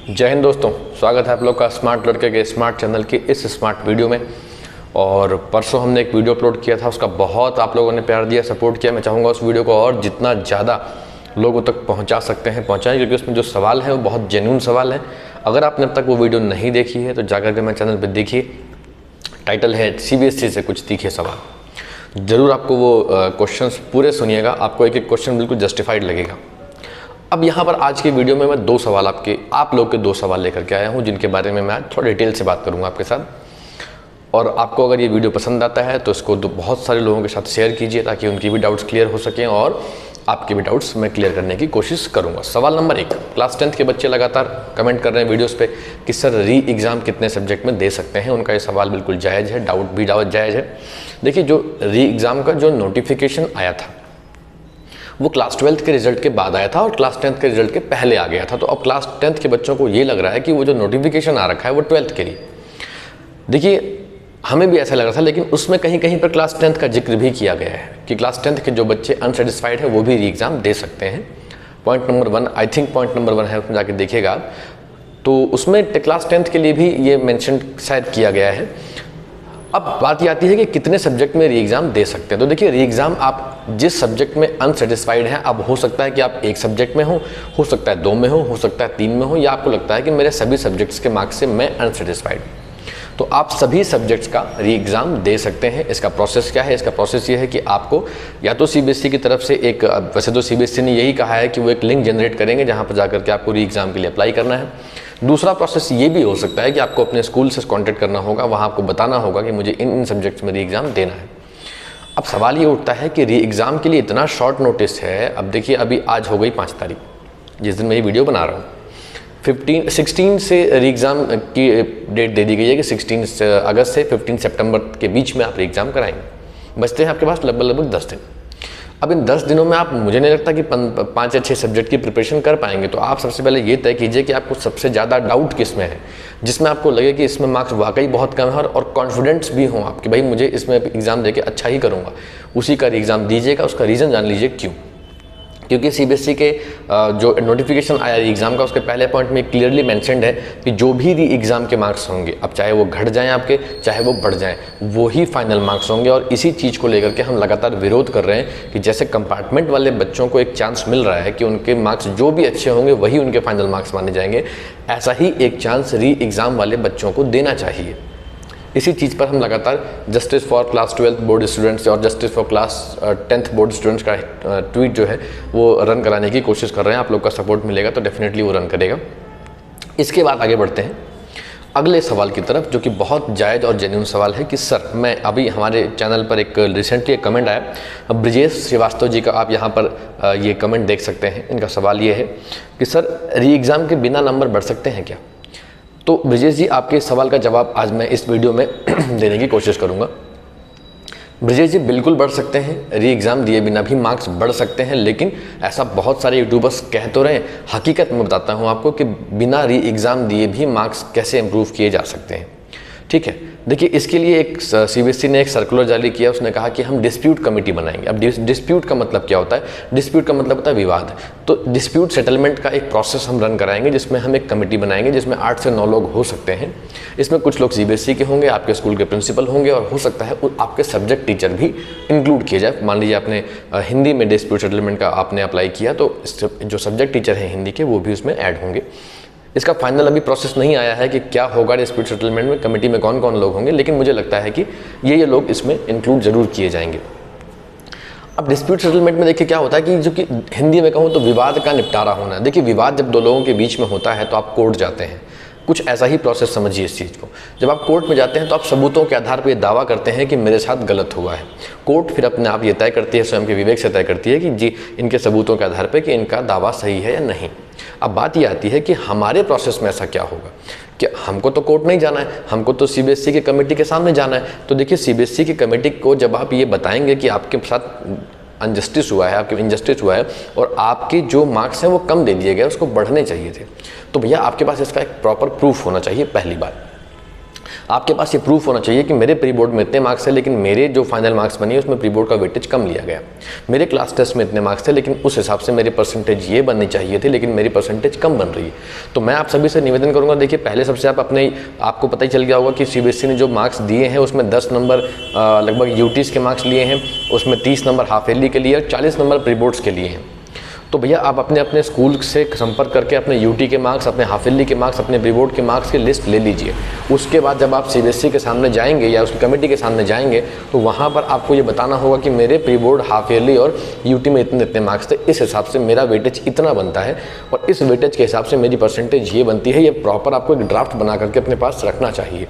जय हिंद दोस्तों, स्वागत है आप लोग का स्मार्ट लड़के के स्मार्ट चैनल की इस स्मार्ट वीडियो में। और परसों हमने एक वीडियो अपलोड किया था, उसका बहुत आप लोगों ने प्यार दिया, सपोर्ट किया। मैं चाहूँगा उस वीडियो को और जितना ज़्यादा लोगों तक पहुँचा सकते हैं पहुँचाएं, क्योंकि उसमें जो सवाल है वो बहुत जेन्युइन सवाल है। अगर आपने अब तक वो वीडियो नहीं देखी है तो जाकर के मेरे चैनल पर देखिए। टाइटल है CBSE से कुछ तीखे सवाल। ज़रूर आपको वो क्वेश्चंस पूरे सुनिएगा, आपको एक एक क्वेश्चन बिल्कुल जस्टिफाइड लगेगा। अब यहाँ पर आज की वीडियो में मैं दो सवाल आप लोग के दो सवाल लेकर के आया हूँ, जिनके बारे में मैं आज थोड़ा डिटेल से बात करूँगा आपके साथ। और आपको अगर ये वीडियो पसंद आता है तो इसको बहुत सारे लोगों के साथ शेयर कीजिए, ताकि उनकी भी डाउट्स क्लियर हो सकें और आपके भी डाउट्स मैं क्लियर करने की कोशिश करूँगा। सवाल नंबर 1, क्लास 10th के बच्चे लगातार कमेंट कर रहे हैं वीडियोज़ पे कि सर री एग्ज़ाम कितने सब्जेक्ट में दे सकते हैं। उनका ये सवाल बिल्कुल जायज़ है, डाउट भी जायज़ है। देखिए, जो री एग्ज़ाम का जो नोटिफिकेशन आया था वो क्लास 12th के रिजल्ट के बाद आया था और क्लास 10th के रिजल्ट के पहले आ गया था। तो अब क्लास 10th के बच्चों को ये लग रहा है कि वो जो नोटिफिकेशन आ रखा है वो 12th के लिए। देखिए, हमें भी ऐसा लग रहा था, लेकिन उसमें कहीं कहीं पर क्लास 10th का जिक्र भी किया गया है कि क्लास 10th के जो बच्चे अनसेटिस्फाइड है वो भी री एग्ज़ाम दे सकते हैं। Point number 1, I think point number 1 है, उसमें जाके देखिएगा आप, तो उसमें क्लास 10th के लिए भी ये मेंशन शायद किया गया है। अब बात ये आती है कि कितने सब्जेक्ट में री एग्ज़ाम दे सकते हैं। तो देखिए, री एग्ज़ाम आप जिस सब्जेक्ट में अनसेटिस्फाइड हैं, अब हो सकता है कि आप एक सब्जेक्ट में हो सकता है 2 में हो सकता है 3 में हो, या आपको लगता है कि मेरे सभी सब्जेक्ट्स के मार्क्स से मैं अनसेटिस्फाइड, तो आप सभी सब्जेक्ट्स का री एग्ज़ाम दे सकते हैं। इसका प्रोसेस क्या है? इसका प्रोसेस ये है कि आपको या तो CBSE की तरफ से एक, वैसे तो CBSE ने यही कहा है कि वो एक लिंक जनरेट करेंगे जहाँ पर जाकर के आपको री एग्ज़ाम के लिए अप्लाई करना है। दूसरा प्रोसेस ये भी हो सकता है कि आपको अपने स्कूल से कॉन्टेक्ट करना होगा, वहाँ आपको बताना होगा कि मुझे इन सब्जेक्ट्स में री एग्ज़ाम देना है। अब सवाल ये उठता है कि री एग्ज़ाम के लिए इतना शॉर्ट नोटिस है। अब देखिए, अभी आज हो गई 5 तारीख, जिस दिन मैं ये वीडियो बना रहा हूँ। 16 से री एग्ज़ाम की डेट दे दी गई है कि 16 अगस्त से 15 सितंबर के बीच में आप री एग्ज़ाम कराएंगे। बचते हैं आपके पास लगभग 10 दिन। अब इन 10 दिनों में आप, मुझे नहीं लगता कि 5 या 6 सब्जेक्ट की प्रिपरेशन कर पाएंगे। तो आप सबसे पहले ये तय कीजिए कि आपको सबसे ज़्यादा डाउट किस में है, जिसमें आपको लगे कि इसमें मार्क्स वाकई बहुत कम है और कॉन्फिडेंस भी हो आप कि भाई मुझे इसमें एग्ज़ाम देके अच्छा ही करूँगा। उसी का एग्ज़ाम दीजिएगा, उसका रीज़न जान लीजिए क्यों। क्योंकि CBSE के जो नोटिफिकेशन आया एग्ज़ाम का, उसके पहले पॉइंट में क्लियरली मेंशन्ड है कि जो भी री एग्ज़ाम के मार्क्स होंगे, अब चाहे वो घट जाएं आपके, चाहे वो बढ़ जाएं, वो ही फाइनल मार्क्स होंगे। और इसी चीज़ को लेकर के हम लगातार विरोध कर रहे हैं कि जैसे कंपार्टमेंट वाले बच्चों को एक चांस मिल रहा है कि उनके मार्क्स जो भी अच्छे होंगे वही उनके फाइनल मार्क्स माने जाएंगे, ऐसा ही एक चांस री एग्ज़ाम वाले बच्चों को देना चाहिए। इसी चीज़ पर हम लगातार justice for class 12th board students और justice for class 10th board students का ट्वीट जो है वो रन कराने की कोशिश कर रहे हैं। आप लोग का सपोर्ट मिलेगा तो डेफिनेटली वो रन करेगा। इसके बाद आगे बढ़ते हैं अगले सवाल की तरफ, जो कि बहुत जायज़ और जेन्युइन सवाल है कि सर, मैं अभी हमारे चैनल पर एक रिसेंटली एक कमेंट आया ब्रजेश श्रीवास्तव जी का, आप यहाँ पर ये कमेंट देख सकते हैं। इनका सवाल ये है कि सर री एग्ज़ाम के बिना नंबर बढ़ सकते हैं क्या? तो ब्रजेश जी, आपके इस सवाल का जवाब आज मैं इस वीडियो में देने की कोशिश करूंगा। ब्रजेश जी, बिल्कुल बढ़ सकते हैं, री एग्ज़ाम दिए बिना भी मार्क्स बढ़ सकते हैं। लेकिन ऐसा बहुत सारे यूट्यूबर्स कह तो रहे हैं, हकीकत में बताता हूं आपको कि बिना री एग्ज़ाम दिए भी मार्क्स कैसे इम्प्रूव किए जा सकते हैं। ठीक है, देखिए, इसके लिए एक CBSE ने एक सर्कुलर जारी किया। उसने कहा कि हम डिस्प्यूट कमेटी बनाएंगे। अब डिस्प्यूट का मतलब क्या होता है? डिस्प्यूट का मतलब होता है विवाद। तो डिस्प्यूट सेटलमेंट का एक प्रोसेस हम रन कराएंगे, जिसमें हम एक कमेटी बनाएंगे जिसमें 8 से 9 लोग हो सकते हैं। इसमें कुछ लोग CBSE के होंगे, आपके स्कूल के प्रिंसिपल होंगे, और हो सकता है आपके सब्जेक्ट टीचर भी इंक्लूड किए जाए। मान लीजिए आपने हिंदी में डिस्प्यूट सेटलमेंट का आपने अप्लाई किया, तो जो सब्जेक्ट टीचर हैं हिंदी के, वो भी उसमें ऐड होंगे। इसका फाइनल अभी प्रोसेस नहीं आया है कि क्या होगा डिस्प्यूट सेटलमेंट में, कमेटी में कौन कौन लोग होंगे, लेकिन मुझे लगता है कि ये लोग इसमें इंक्लूड जरूर किए जाएंगे। अब डिस्प्यूट सेटलमेंट में देखिए क्या होता है कि जो कि हिंदी में कहूँ तो विवाद का निपटारा होना है। देखिए, विवाद जब 2 लोगों के बीच में होता है तो आप कोर्ट जाते हैं। कुछ ऐसा ही प्रोसेस समझिए इस चीज़ को। जब आप कोर्ट में जाते हैं तो आप सबूतों के आधार पर ये दावा करते हैं कि मेरे साथ गलत हुआ है। कोर्ट फिर अपने आप ये तय करती है, स्वयं के विवेक से तय करती है कि जी, इनके सबूतों के आधार पर कि इनका दावा सही है या नहीं। अब बात ये आती है कि हमारे प्रोसेस में ऐसा क्या होगा कि हमको तो कोर्ट नहीं जाना है, हमको तो CBSE की कमेटी के सामने जाना है। तो देखिए, CBSE की कमेटी को जब आप ये बताएंगे कि आपके साथ अनजस्टिस हुआ है, आपके इनजस्टिस हुआ है और आपके जो मार्क्स हैं वो कम दे दिए गए, उसको बढ़ने चाहिए थे, तो भैया आपके पास इसका एक प्रॉपर प्रूफ होना चाहिए, पहली बात। आपके पास ये प्रूफ होना चाहिए कि मेरे प्री बोर्ड में इतने मार्क्स है, लेकिन मेरे जो फाइनल मार्क्स बनी है उसमें प्री बोर्ड का वेटेज कम लिया गया। मेरे क्लास टेस्ट में इतने मार्क्स थे, लेकिन उस हिसाब से मेरी परसेंटेज ये बननी चाहिए थी, लेकिन मेरी परसेंटेज कम बन रही है। तो मैं आप सभी से निवेदन करूँगा, देखिए पहले सबसे आपको पता ही चल गया होगा कि CBSE ने जो मार्क्स दिए हैं उसमें 10 नंबर लगभग यूटीज़ के मार्क्स लिए हैं, उसमें 30 नंबर हाफ ईयरली के लिए और 40 नंबर प्री बोर्ड्स के लिए हैं। तो भैया आप अपने अपने स्कूल से संपर्क करके अपने यूटी के मार्क्स, अपने हाफ ईयरली के मार्क्स, अपने प्री बोर्ड के मार्क्स की लिस्ट ले लीजिए। उसके बाद जब आप CBSE के सामने जाएंगे या उसकी कमेटी के सामने जाएंगे तो वहाँ पर आपको ये बताना होगा कि मेरे प्री बोर्ड, हाफ ईयरली और यूटी में इतने इतने मार्क्स थे, इस हिसाब से मेरा वेटेज इतना बनता है और इस वेटेज के हिसाब से मेरी परसेंटेज ये बनती है। ये प्रॉपर आपको एक ड्राफ्ट बना करके अपने पास रखना चाहिए,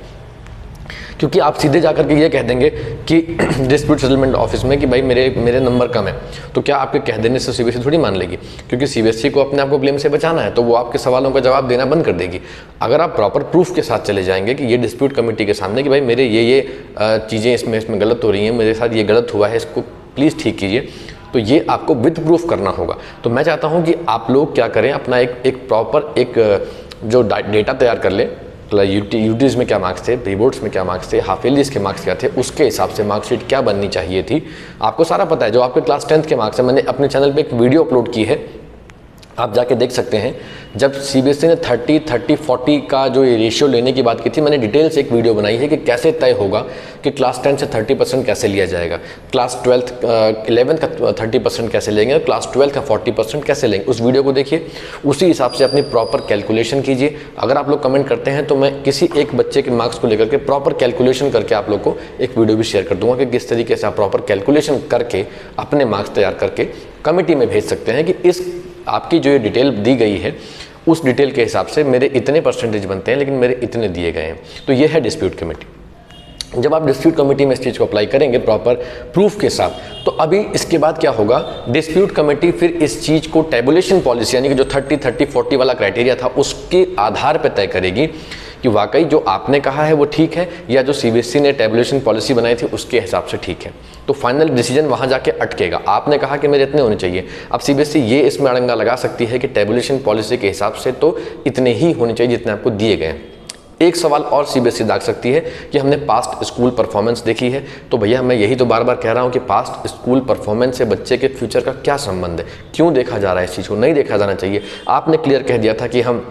क्योंकि आप सीधे जाकर के ये कह देंगे कि डिस्प्यूट सेटलमेंट ऑफिस में कि भाई मेरे नंबर कम है, तो क्या आपके कह देने से CBSE थोड़ी मान लेगी? क्योंकि CBSE को अपने आप को ब्लेम से बचाना है, तो वो आपके सवालों का जवाब देना बंद कर देगी। अगर आप प्रॉपर प्रूफ के साथ चले जाएंगे कि ये डिस्प्यूट कमेटी के सामने कि भाई मेरे ये चीज़ें इसमें गलत हो रही हैं, मेरे साथ ये गलत हुआ है, इसको प्लीज़ ठीक कीजिए, तो ये आपको विद प्रूफ करना होगा। तो मैं चाहता हूँ कि आप लोग क्या करें, अपना एक प्रॉपर जो डेटा तैयार कर लें, यूटीज़ में क्या मार्क्स थे, प्री बोर्ड्स में क्या मार्क्स थे, हाफ ईयरलीज़ के मार्क्स क्या थे, उसके हिसाब से मार्कशीट क्या बननी चाहिए थी, आपको सारा पता है। जो आपके क्लास 10th के मार्क्स हैं, मैंने अपने चैनल पे एक वीडियो अपलोड की है, आप जाके देख सकते हैं। जब CBSE ने 30-30-40 का जो ये रेशियो लेने की बात की थी, मैंने डिटेल से एक वीडियो बनाई है कि कैसे तय होगा कि क्लास 10 से 30% कैसे लिया जाएगा, क्लास 11th का 30% कैसे लेंगे और क्लास 12 का 40% कैसे लेंगे। उस वीडियो को देखिए, उसी हिसाब से अपनी प्रॉपर कैलकुलेशन कीजिए। अगर आप लोग कमेंट करते हैं तो मैं किसी एक बच्चे के मार्क्स को लेकर के प्रॉपर कैलकुलेशन करके आप लोग को एक वीडियो भी शेयर कर दूंगा कि किस तरीके से आप प्रॉपर कैलकुलेशन करके अपने मार्क्स तैयार करके कमेटी में भेज सकते हैं कि इस आपकी जो ये डिटेल दी गई है उस डिटेल के हिसाब से मेरे इतने परसेंटेज बनते हैं, लेकिन मेरे इतने दिए गए हैं। तो ये है डिस्प्यूट कमेटी। जब आप डिस्प्यूट कमेटी में इस चीज़ को अप्लाई करेंगे प्रॉपर प्रूफ के साथ, तो अभी इसके बाद क्या होगा, डिस्प्यूट कमेटी फिर इस चीज़ को टेबुलेशन पॉलिसी यानी कि जो 30-30-40 वाला क्राइटेरिया था उसके आधार पर तय करेगी कि वाकई जो आपने कहा है वो ठीक है या जो CBSE ने टेबुलेशन पॉलिसी बनाई थी उसके हिसाब से ठीक है। तो फाइनल डिसीजन वहाँ जाके अटकेगा। आपने कहा कि मेरे इतने होने चाहिए, अब CBSE ये इसमें अड़ंगा लगा सकती है कि टेबुलेशन पॉलिसी के हिसाब से तो इतने ही होने चाहिए जितने आपको दिए गए हैं। एक सवाल और CBSE दाग सकती है कि हमने पास्ट स्कूल परफॉर्मेंस देखी है। तो भैया मैं यही तो बार बार कह रहा हूँ कि पास्ट स्कूल परफॉर्मेंस से बच्चे के फ्यूचर का क्या संबंध है, क्यों देखा जा रहा है इस चीज़ को? नहीं देखा जाना चाहिए। आपने क्लियर कह दिया था कि हम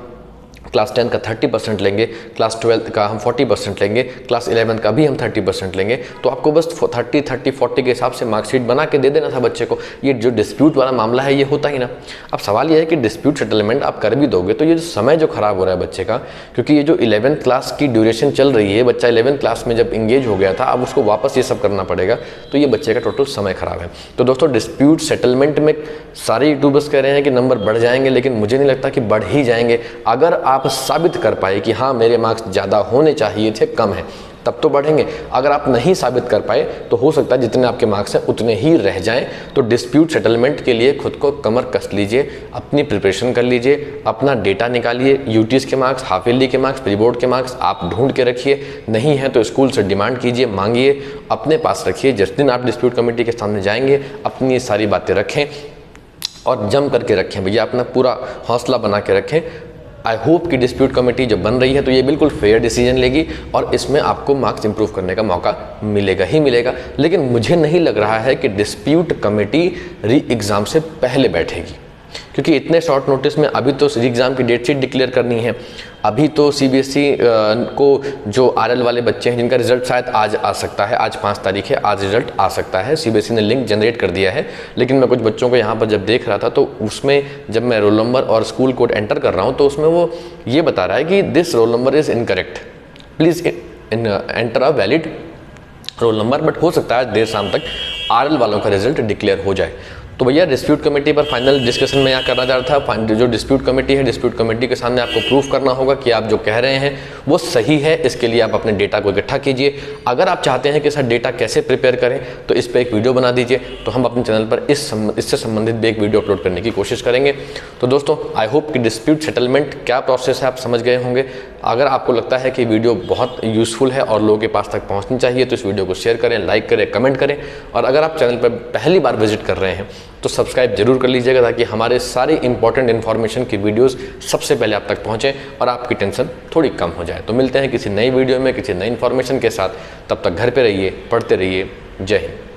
क्लास 10 का 30% लेंगे, क्लास 12 का हम 40% लेंगे, क्लास 11 का भी हम 30% लेंगे। तो आपको बस 30-30-40 के हिसाब से मार्कशीट बना के दे देना था बच्चे को। ये जो डिस्प्यूट वाला मामला है ये होता ही ना। अब सवाल ये है कि डिस्प्यूट सेटलमेंट आप कर भी दोगे तो ये जो समय जो खराब हो रहा है बच्चे का, क्योंकि ये जो 11th क्लास की ड्यूरेशन चल रही है, बच्चा 11th क्लास में जब इंगेज हो गया था, अब उसको वापस ये सब करना पड़ेगा, तो ये बच्चे का टोटल समय खराब है। तो दोस्तों डिस्प्यूट सेटलमेंट में सारे यूट्यूबर्स कह रहे हैं कि नंबर बढ़ जाएंगे, लेकिन मुझे नहीं लगता कि बढ़ ही जाएंगे। अगर आप साबित कर पाए कि हाँ मेरे मार्क्स ज़्यादा होने चाहिए थे, कम है, तब तो बढ़ेंगे। अगर आप नहीं साबित कर पाए तो हो सकता है जितने आपके मार्क्स हैं उतने ही रह जाएं। तो डिस्प्यूट सेटलमेंट के लिए खुद को कमर कस लीजिए, अपनी प्रिपरेशन कर लीजिए, अपना डेटा निकालिए, यूटीज़ के मार्क्स, हाफ ईयरली के मार्क्स, प्री बोर्ड के मार्क्स आप ढूंढ के रखिए। नहीं है तो स्कूल से डिमांड कीजिए, मांगिए, अपने पास रखिए। जिस दिन आप डिस्प्यूट कमेटी के सामने जाएंगे अपनी ये सारी बातें रखें और जम करके रखें भैया, अपना पूरा हौसला बना के रखें। आई होप कि डिस्प्यूट कमेटी जब बन रही है तो ये बिल्कुल फेयर डिसीजन लेगी और इसमें आपको मार्क्स इंप्रूव करने का मौका मिलेगा ही मिलेगा। लेकिन मुझे नहीं लग रहा है कि डिस्प्यूट कमेटी री एग्ज़ाम से पहले बैठेगी, क्योंकि इतने शॉर्ट नोटिस में अभी तो री एग्ज़ाम की डेट शीट डिक्लेयर करनी है। अभी तो CBSE को जो RL वाले बच्चे हैं जिनका रिजल्ट शायद आज आ सकता है, आज 5 तारीख है, आज रिजल्ट आ सकता है, CBSE ने लिंक जनरेट कर दिया है। लेकिन मैं कुछ बच्चों को यहाँ पर जब देख रहा था तो उसमें जब मैं रोल नंबर और स्कूल कोड एंटर कर रहा हूँ तो उसमें वो ये बता रहा है कि this roll number is incorrect, please enter a valid roll number. But हो सकता है देर शाम तक RL वालों का रिजल्ट डिक्लेयर हो जाए। तो भैया डिस्प्यूट कमेटी पर फाइनल डिस्कशन में यहाँ करना चाह रहा था। जो डिस्प्यूट कमेटी है, डिस्प्यूट कमेटी के सामने आपको प्रूफ करना होगा कि आप जो कह रहे हैं वो सही है। इसके लिए आप अपने डेटा को इकट्ठा कीजिए। अगर आप चाहते हैं कि सर डेटा कैसे प्रिपेयर करें तो इस पर एक वीडियो बना दीजिए, तो हम अपने चैनल पर इससे संबंधित भी एक वीडियो अपलोड करने की कोशिश करेंगे। तो दोस्तों आई होप कि डिस्प्यूट सेटलमेंट क्या प्रोसेस है आप समझ गए होंगे। अगर आपको लगता है कि वीडियो बहुत यूज़फुल है और लोगों के पास तक पहुँचनी चाहिए तो इस वीडियो को शेयर करें, लाइक करें, कमेंट करें। और अगर आप चैनल पर पहली बार विजिट कर रहे हैं तो सब्सक्राइब जरूर कर लीजिएगा ताकि हमारे सारे इंपॉर्टेंट इन्फॉर्मेशन की वीडियोस सबसे पहले आप तक पहुंचे और आपकी टेंशन थोड़ी कम हो जाए। तो मिलते हैं किसी नई वीडियो में किसी नई इन्फॉर्मेशन के साथ, तब तक घर पे रहिए, पढ़ते रहिए। जय हिंद।